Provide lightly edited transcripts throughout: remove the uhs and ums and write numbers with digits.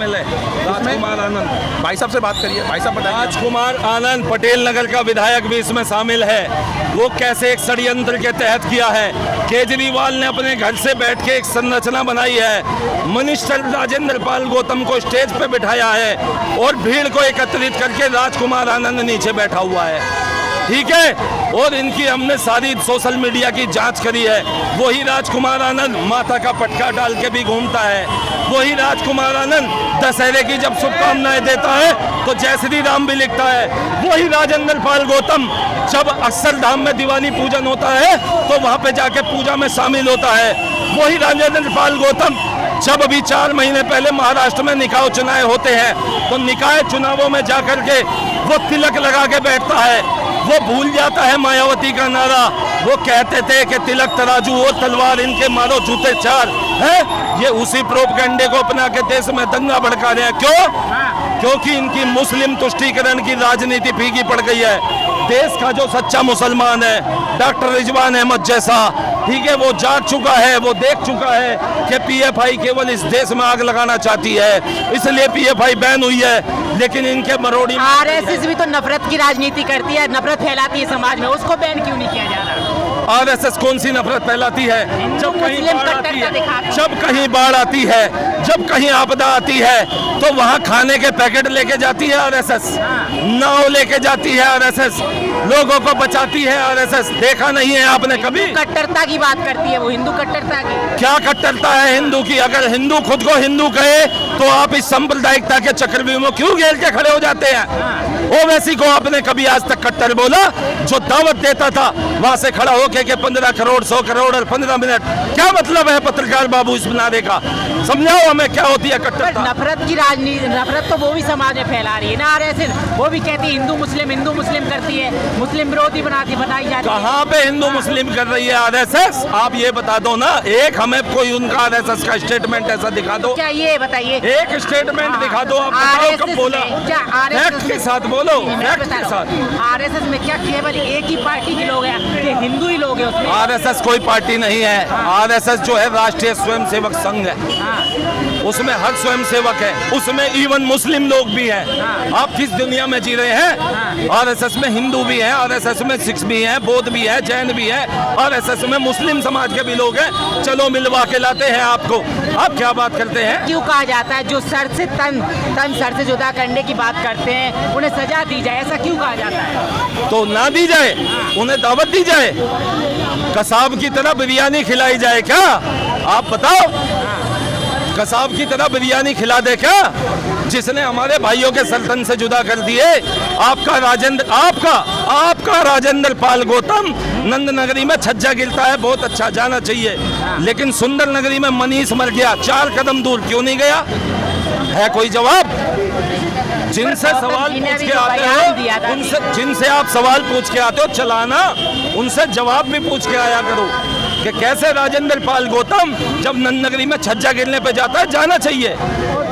शामिल है? राजकुमार आनंद। भाई साहब से बात करिए, भाई साहब बताइए। राजकुमार आनंद पटेल नगर का विधायक भी इसमें शामिल है। वो कैसे एक षड्यंत्र के तहत किया है। केजरीवाल ने अपने घर से बैठ के एक संरचना बनाई है, मिनिस्टर राजेंद्र पाल गौतम को स्टेज पे बिठाया है और भीड़ को एकत्रित करके राजकुमार आनंद नीचे बैठा हुआ है, ठीक है। और इनकी हमने सारी सोशल मीडिया की जांच करी है। वही राजकुमार आनंद माता का पटका डाल के भी घूमता है। वही राजकुमार आनंद दशहरे की जब शुभकामनाएं देता है तो जय श्री राम भी लिखता है। वही राजेंद्र पाल गौतम जब अक्षरधाम में दीवानी पूजन होता है तो वहां पे जाके पूजा में शामिल होता है। वही राजेंद्र पाल गौतम जब अभी 4 महीने पहले महाराष्ट्र में निकाय चुनाव होते हैं तो निकाय चुनावों में जाकर के वो तिलक लगा के बैठता है। वो भूल जाता है मायावती का नारा। वो कहते थे कि तिलक तराजू और तलवार इनके मारो जूते 4 है। ये उसी प्रोपगंडे को अपना के देश में दंगा भड़का रहे हैं। क्यों? क्योंकि इनकी मुस्लिम तुष्टीकरण की राजनीति फीकी पड़ गई है। देश का जो सच्चा मुसलमान है डॉक्टर रिजवान अहमद जैसा, ठीक है, वो जाग चुका है, वो देख चुका है कि पीएफआई केवल इस देश में आग लगाना चाहती है, इसलिए पीएफआई बैन हुई है। लेकिन इनके मरोड़ी आरएसएस भी तो नफरत की राजनीति करती है, नफरत फैलाती है समाज में, उसको बैन क्यों नहीं किया जा रहा? आरएसएस कौन सी नफरत फैलाती है? जब कहीं बाढ़ आती है, जब कहीं बाढ़ आती है, जब कहीं आपदा आती है तो वहाँ खाने के पैकेट लेके जाती है आरएसएस, नाव लेके जाती है आरएसएस, लोगों को बचाती है आरएसएस। देखा नहीं है आपने कभी? कट्टरता की बात करती है वो, हिंदू कट्टरता की। क्या कट्टरता है हिंदू की? अगर हिंदू खुद को हिंदू कहे तो आप इस सांप्रदायिकता के चक्रव्यूह में क्यों घेर के खड़े हो जाते हैं? ओवैसी को आपने कभी आज तक कट्टर बोला? जो दावत देता था वहां से खड़ा होके के 15 करोड़ 100 करोड़ और 15 मिनट, क्या मतलब है पत्रकार बाबू इस नारे का? समझाओ हमें क्या होती है कट्टरता? नफरत की राजनीति, नफरत तो वो भी समाज में फैला रही है ना आरएसएस। वो भी कहती है हिंदू मुस्लिम करती है, मुस्लिम विरोधी बताई जाती है। कहाँ पे हिंदू मुस्लिम कर रही है आरएसएस? आप ये बता दो ना, एक हमें कोई उनका आरएसएस का स्टेटमेंट ऐसा दिखा दो। क्या ये बताइए, एक स्टेटमेंट दिखा दो। आप बताओ कब बोला? फैक्ट के साथ बोलो, फैक्ट के साथ। आरएसएस में क्या केवल एक ही पार्टी के लोग हैं कि हिंदू ही लोग हैं उसमें? आरएसएस कोई पार्टी नहीं है। आरएसएस जो है राष्ट्रीय स्वयंसेवक संघ है, उसमें हर स्वयंसेवक है, उसमें इवन मुस्लिम लोग भी हैं। आप किस दुनिया में जी रहे हैं? आरएसएस में हिंदू भी है, आरएसएस में सिख भी है, बौद्ध भी है, जैन भी है, आरएसएस में मुस्लिम समाज के भी लोग हैं। चलो मिलवा के लाते हैं आपको। आप क्या बात करते हैं? क्यों कहा जाता है जो सर से तन सर से जुदा करने की बात करते हैं उन्हें सजा दी जाए, ऐसा क्यों कहा जाता है? तो ना दी जाए, उन्हें दावत दी जाए, कसाब की तरह बिरयानी खिलाई जाए क्या? आप बताओ, कसाब की तरह बिरयानी खिला दे क्या? जिसने हमारे भाइयों के सल्तन से जुदा कर दिए। आपका राजेंद्र पाल गौतम नंद नगरी में छज्जा गिरता है, बहुत अच्छा, जाना चाहिए। लेकिन सुंदर नगरी में मनीष मर गया, 4 कदम दूर क्यों नहीं गया? है कोई जवाब? जिनसे सवाल पूछ के आते हो, उनसे जिनसे आप सवाल पूछ के आते हो चलाना, उनसे जवाब भी पूछ के आया करो कि कैसे राजेंद्र पाल गौतम जब नंद नगरी में छज्जा गिरने पे जाता है, जाना चाहिए।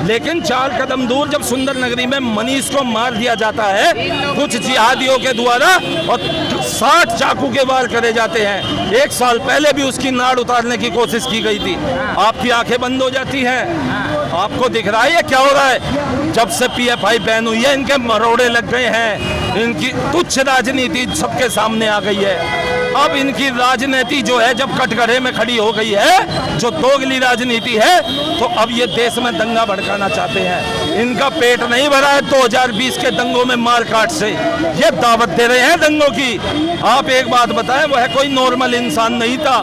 लेकिन 4 कदम दूर जब सुंदर नगरी में मनीष को मार दिया जाता है कुछ जिहादियों के द्वारा और 60 चाकू के वार करे जाते हैं। 1 साल पहले भी उसकी नाड़ उतारने की कोशिश की गई थी। आपकी आंखें बंद हो जाती हैं। आपको दिख रहा है ये क्या हो रहा है? जब से पीएफआई बैन हुई है इनके मरोड़े लग गए हैं, इनकी तुच्छ राजनीति सबके सामने आ गई है। अब इनकी राजनीति जो है जब कटघरे में खड़ी हो गई है, जो दोगली राजनीति है, तो अब ये देश में दंगा भड़काना चाहते हैं। इनका पेट नहीं भरा है 2020 के दंगों में मार काट से, ये दावत दे रहे हैं दंगों की। आप एक बात बताएं, वह कोई नॉर्मल इंसान नहीं था,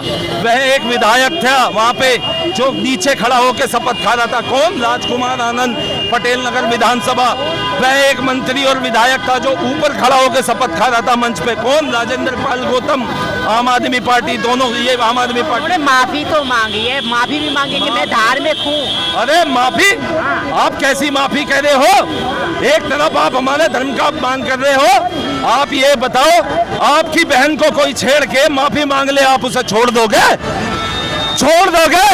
वह एक विधायक था वहाँ पे जो नीचे खड़ा होकर शपथ खा रहा था। कौन? राजकुमार आनंद, पटेल नगर विधानसभा। वह एक मंत्री और विधायक था जो ऊपर खड़ा होकर शपथ खा रहा था मंच पे। कौन? राजेंद्र पाल गौतम, आम आदमी पार्टी, दोनों। ये आम आदमी पार्टी माफी तो मांगी है, माफी भी मांगी कि मैं धार्मिक हूँ। अरे माफी? आप कैसी माफी कह रहे हो? एक तरफ आप हमारे धर्म का अपमान कर रहे हो। आप ये बताओ, आपकी बहन को कोई छेड़ के माफी मांग ले, आप उसे छोड़ दोगे? छोड़ दोगे?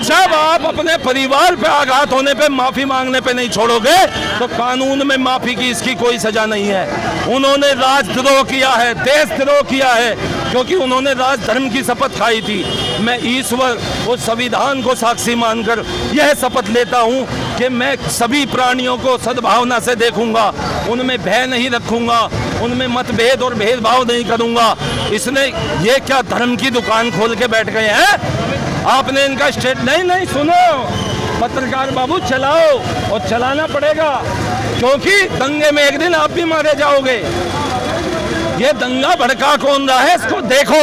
जब आप अपने परिवार पे आघात होने पे माफी मांगने पे नहीं छोड़ोगे तो कानून में माफी की इसकी कोई सजा नहीं है। उन्होंने राजद्रोह किया है, देशद्रोह किया है, क्योंकि उन्होंने राज धर्म की शपथ खाई थी। मैं ईश्वर और संविधान को साक्षी मानकर यह शपथ लेता हूँ कि मैं सभी प्राणियों को सद्भावना से देखूंगा, उनमें भय नहीं रखूंगा, उनमें मतभेद और भेदभाव नहीं करूंगा। इसने ये क्या धर्म की दुकान खोल के बैठ गए हैं? आपने इनका स्टेट नहीं सुनो पत्रकार बाबू, चलाओ और चलाना पड़ेगा, क्योंकि दंगे में एक दिन आप भी मारे जाओगे। ये दंगा भड़का कौन रहा है इसको देखो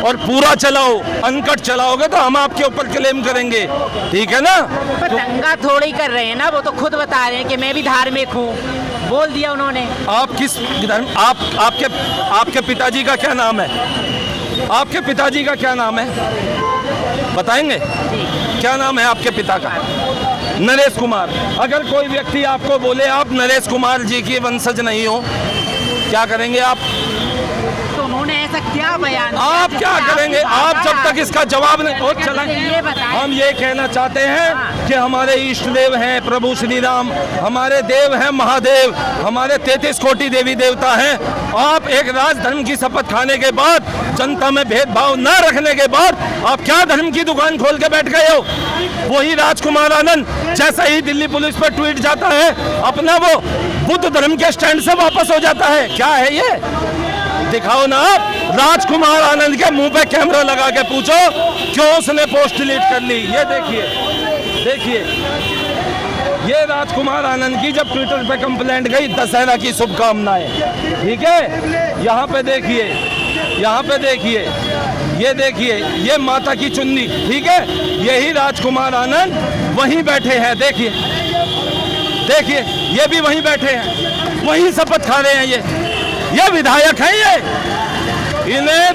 और पूरा चलाओ। अनकट चलाओगे तो हम आपके ऊपर क्लेम करेंगे, ठीक है ना? पर दंगा थोड़ी कर रहे हैं ना, वो तो खुद बता रहे हैं कि मैं भी धार्मिक हूँ, बोल दिया उन्होंने। आप किस धर्म, आपके पिताजी का क्या नाम है? आपके पिताजी का क्या नाम है बताएंगे? क्या नाम है आपके पिता का? नरेश कुमार। अगर कोई व्यक्ति आपको बोले आप नरेश कुमार जी की वंशज नहीं हो, क्या करेंगे आप? तो उन्होंने ऐसा क्या बयान, आप क्या करेंगे? आप जब तक इसका जवाब नहीं हो चलेंगे। हम ये कहना चाहते हैं कि हमारे इष्ट देव हैं प्रभु श्री राम, हमारे देव हैं महादेव, हमारे 33 कोटि देवी देवता हैं। आप एक राज धर्म की शपथ खाने के बाद, जनता में भेदभाव न रखने के बाद, आप क्या धर्म की दुकान खोल के बैठ गए हो? वही राजकुमार आनंद जैसा ही दिल्ली पुलिस पर ट्वीट जाता है, अपना वो बुद्ध धर्म के स्टैंड से वापस हो जाता है। क्या है ये? दिखाओ ना आप। राजकुमार आनंद के मुंह पे कैमरा लगा के पूछो क्यों उसने पोस्ट डिलीट कर ली। ये देखिए ये राजकुमार आनंद की जब ट्विटर पे कंप्लेंट गई, दशहरा की शुभकामनाएं, ठीक है? यहाँ पे देखिए, ये देखिए, ये माता की चुन्नी, ठीक है? यही राजकुमार आनंद वहीं बैठे हैं, देखिए ये भी वहीं बैठे हैं, वहीं शपथ खा रहे हैं। ये विधायक हैं ये। इन्हें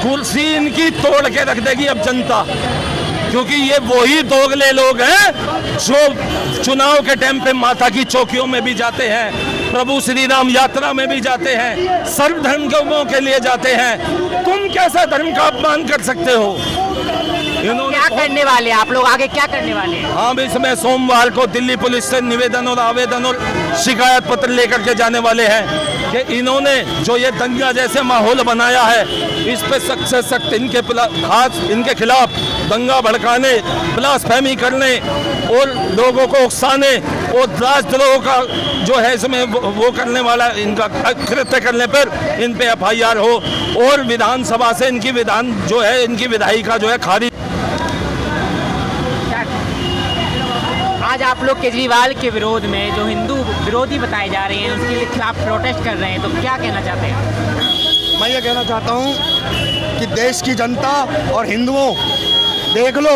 कुर्सी इनकी तोड़ के रख देगी अब जनता, क्योंकि ये वही दोगले लोग हैं जो चुनाव के टाइम पे माता की चौकियों में भी जाते हैं, प्रभु श्री राम यात्रा में भी जाते हैं, सर्वधर्म के लिए जाते हैं। तुम कैसा धर्म का अपमान कर सकते हो? क्या करने वाले आप लोग, आगे क्या करने वाले हैं? हम इसमें सोमवार को दिल्ली पुलिस से निवेदन और आवेदन और शिकायत पत्र लेकर के जाने वाले हैं कि इन्होंने जो ये दंगा जैसे माहौल बनाया है, इस पे सख्त से सख्त इनके खिलाफ दंगा भड़काने, ब्लास्फेमी करने और लोगों को उकसाने और राजद्रोह का जो है इसमें वो करने वाला इनका कृत्य करने पर इन पे FIR हो और विधानसभा से इनकी विधायिका जो है खारिज। आज आप लोग केजरीवाल के विरोध में, जो हिंदू विरोधी बताए जा रहे हैं, उसके खिलाफ प्रोटेस्ट कर रहे हैं, तो क्या कहना चाहते हैं? मैं ये कहना चाहता हूँ कि देश की जनता और हिंदुओं, देख लो,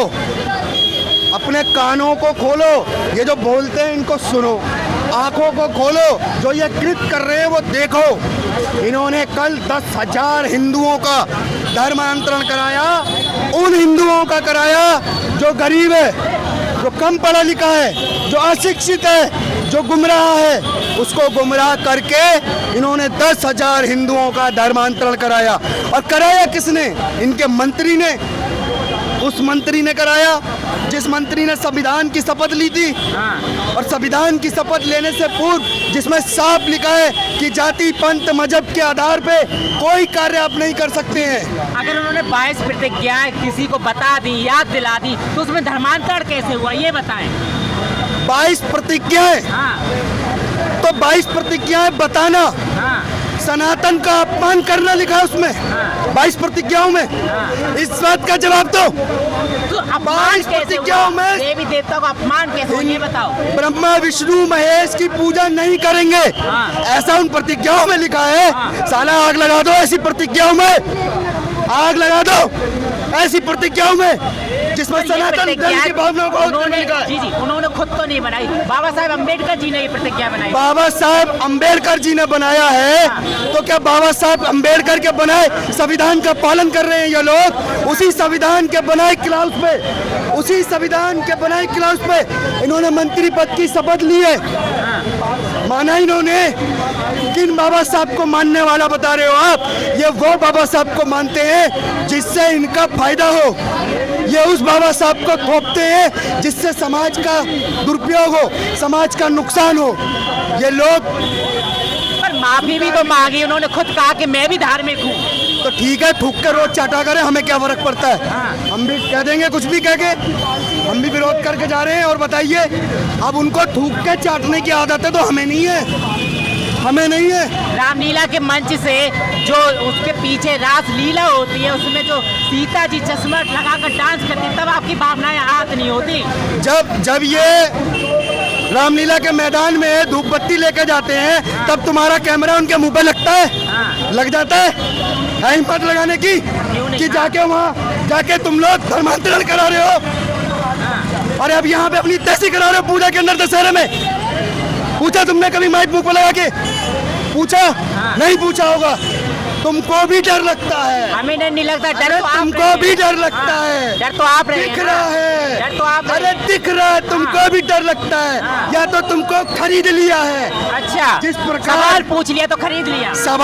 अपने कानों को खोलो, ये जो बोलते हैं इनको सुनो, आंखों को खोलो, जो ये कृत्य कर रहे हैं वो देखो। इन्होंने कल 10,000 हिंदुओं का धर्मांतरण कराया, उन हिंदुओं का कराया जो गरीब है, जो कम पढ़ा लिखा है, जो अशिक्षित है, जो गुमराह है, उसको गुमराह करके इन्होंने 10,000 हिंदुओं का धर्मांतरण कराया। और कराया किसने? इनके मंत्री ने। उस मंत्री ने कराया जिस मंत्री ने संविधान की शपथ ली थी, और संविधान की शपथ लेने से पूर्व जिसमें साफ लिखा है कि जाति, पंथ, मजहब के आधार पे कोई कार्य आप नहीं कर सकते हैं। अगर उन्होंने 22 प्रतिज्ञाएं किसी को बता दी, याद दिला दी, तो उसमें धर्मांतरण कैसे हुआ, ये बताएं। 22 प्रतिज्ञाएं, तो 22 प्रतिज्ञाएं बताना सनातन का अपमान करना लिखा है उसमें, 22 प्रतिज्ञाओं में। इस बात का जवाब दो। तो अपमान कैसे हुआ? देवी देवता का अपमान कैसे हुआ, ये बताओ। ब्रह्मा विष्णु महेश की पूजा नहीं करेंगे, ऐसा उन प्रतिज्ञाओं में लिखा है। साला आग लगा दो ऐसी प्रतिज्ञाओं में, आग लगा दो ऐसी प्रतिज्ञाओं में जिसमें सनातन धर्म की भावनाओं को उन्होंने खुद तो नहीं बनाई, बाबा साहेब अम्बेडकर जी ने ये प्रतिज्ञा बनाई। बाबा साहेब अम्बेडकर जी ने बनाया है, तो क्या बाबा साहेब अम्बेडकर के बनाए संविधान का पालन कर रहे हैं ये लोग? उसी संविधान के बनाए क्लाउज पे, उसी संविधान के बनाए क्लाउज पे इन्होंने मंत्री पद की शपथ ली है। माना इन्होंने। किन बाबा साहब को मानने वाला बता रहे हो आप? ये वो बाबा साहब को मानते हैं जिससे इनका फायदा हो, ये उस बाबा साहब को थोपते हैं जिससे समाज का दुरुपयोग हो, समाज का नुकसान हो। ये लोग पर माफी भी तो मांगी, उन्होंने खुद कहा कि मैं भी धार्मिक हूँ। तो ठीक है, थूक के रोज चाटा करें, हमें क्या फर्क पड़ता है। हाँ। हम भी कह देंगे कुछ भी कह के, हम भी विरोध करके जा रहे हैं। और बताइए, अब उनको थूक के चाटने की आदत है तो हमें नहीं है, हमें नहीं है। रामलीला के मंच से जो उसके पीछे रास लीला होती है, उसमें जो सीता जी चश्मा लगाकर डांस करती है, तब आपकी भावनाएं आहत नहीं होती? जब ये रामलीला के मैदान में धूप बत्ती लेके जाते हैं, तब तुम्हारा कैमरा उनके मुंह पे लगता है? हाँ। लग जाता है हिम्मत लगाने की नहीं? कि जाके वहाँ जाके तुम लोग धर्मांतरण करा रहे हो। अरे अब यहाँ पे अपनी तैसी करा रहे हो पूजा के अंदर दशहरे में। पूछा तुमने कभी माइक मुंह पे लगा के? पूछा? नहीं पूछा होगा। तुमको भी डर लगता है? हमें नहीं लगता डर, अरे तो आप तुमको रहे भी हैं। डर लगता है? डर तो आप रहे हैं दिख ना। रहा है, डर तो आप रहे अरे हैं। दिख रहा है, तुमको भी डर लगता है। या तो तुमको खरीद लिया है। अच्छा, जिस प्रकार- सवाल पूछ लिया तो खरीद लिया। सवाल